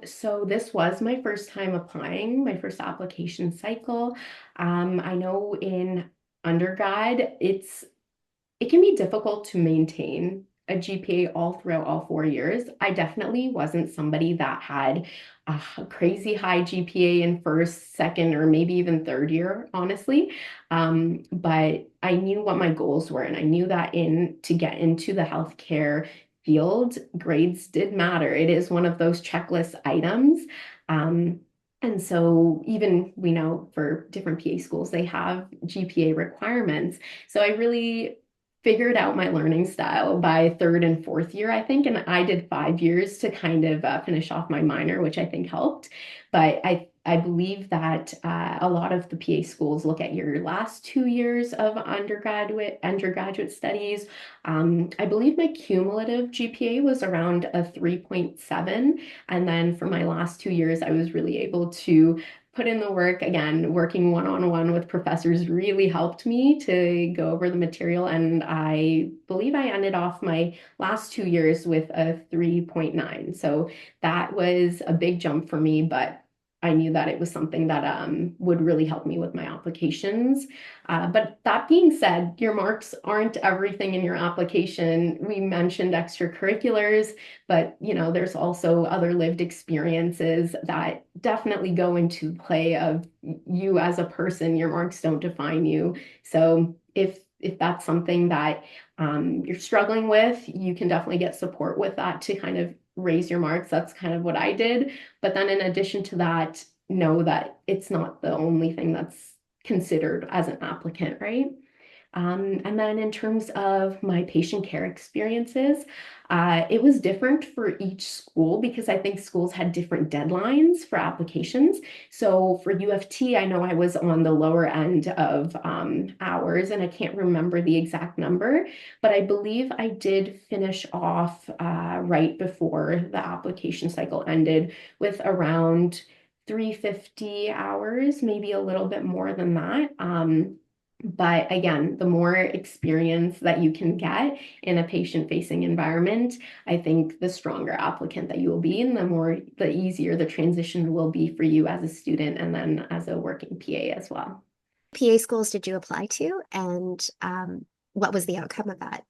So this was my first time applying, my first application cycle. I know in undergrad, it can be difficult to maintain a GPA all throughout all 4 years. I definitely wasn't somebody that had a crazy high GPA in first, second, or maybe even third year, honestly. But I knew what my goals were, and I knew that in to get into the healthcare field, grades did matter. It is one of those checklist items. And so even we know for different PA schools, they have GPA requirements. So I really figured out my learning style by third and fourth year, I think. And I did 5 years to kind of finish off my minor, which I think helped. But I believe that a lot of the PA schools look at your last 2 years of undergraduate studies. I believe my cumulative GPA was around a 3.7. And then for my last 2 years, I was really able to put in the work. Again, working one-on-one with professors really helped me to go over the material. And I believe I ended off my last 2 years with a 3.9. So that was a big jump for me, but I knew that it was something that would really help me with my applications. But that being said, your marks aren't everything in your application. We mentioned extracurriculars, but there's also other lived experiences that definitely go into play of you as a person. Your marks don't define you. So if that's something that you're struggling with, you can definitely get support with that to kind of raise your marks. That's kind of what I did. But then in addition to that, know that it's not the only thing that's considered as an applicant, right? And then in terms of my patient care experiences, it was different for each school because I think schools had different deadlines for applications. So for U of T, I know I was on the lower end of hours, and I can't remember the exact number, but I believe I did finish off right before the application cycle ended with around 350 hours, maybe a little bit more than that. But again, the more experience that you can get in a patient-facing environment, I think the stronger applicant that you will be, and the easier the transition will be for you as a student and then as a working PA as well. PA schools did you apply to, and what was the outcome of that?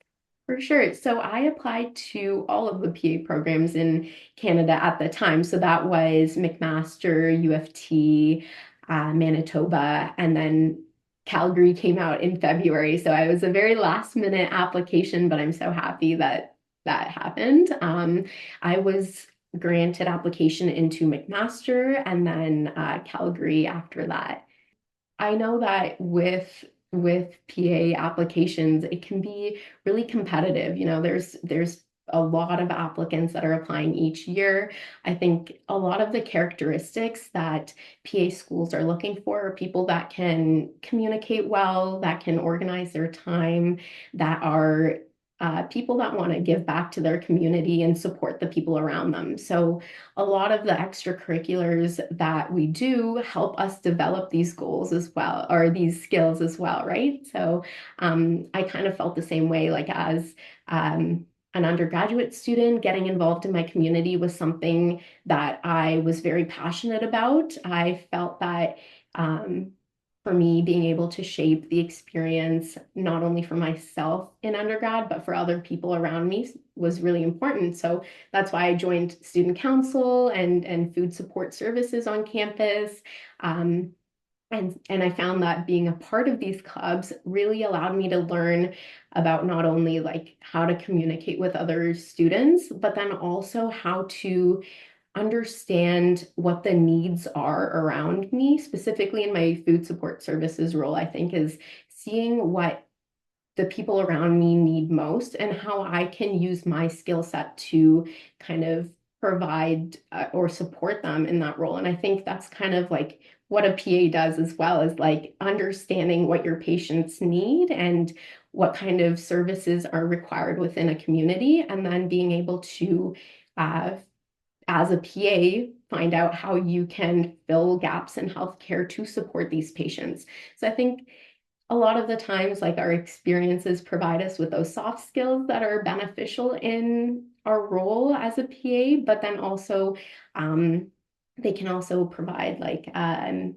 For sure. So I applied to all of the PA programs in Canada at the time. So that was McMaster, U of T, Manitoba, and then Calgary came out in February. So I was a very last minute application, but I'm so happy that that happened. I was granted application into McMaster and then Calgary after that. I know that with PA applications, it can be really competitive. There's a lot of applicants that are applying each year. I think a lot of the characteristics that PA schools are looking for are people that can communicate well, that can organize their time, that are people that want to give back to their community and support the people around them. So a lot of the extracurriculars that we do help us develop these goals as well, or these skills as well, right? So I kind of felt the same way, like as an undergraduate student, getting involved in my community was something that I was very passionate about. I felt that for me, being able to shape the experience, not only for myself in undergrad, but for other people around me was really important. So that's why I joined student council and food support services on campus. And I found that being a part of these clubs really allowed me to learn about not only like how to communicate with other students, but then also how to understand what the needs are around me, specifically in my food support services role. I think is seeing what the people around me need most and how I can use my skill set to kind of provide or support them in that role. And I think that's kind of like what a PA does as well, is like understanding what your patients need and what kind of services are required within a community, and then being able to uh, as a PA, find out how you can fill gaps in healthcare to support these patients. So I think a lot of the times, like our experiences provide us with those soft skills that are beneficial in our role as a PA, but then also um, they can also provide like I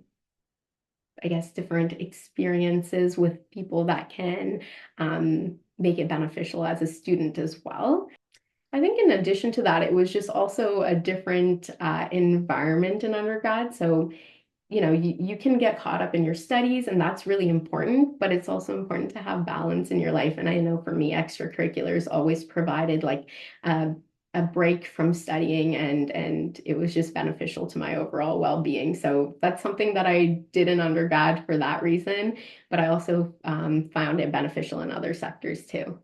guess different experiences with people that can make it beneficial as a student as well. I think in addition to that, it was just also a different environment in undergrad. So you can get caught up in your studies, and that's really important, but it's also important to have balance in your life. And I know for me, extracurriculars always provided like a, a break from studying, and it was just beneficial to my overall well-being. So that's something that I did in undergrad for that reason, but I also found it beneficial in other sectors too.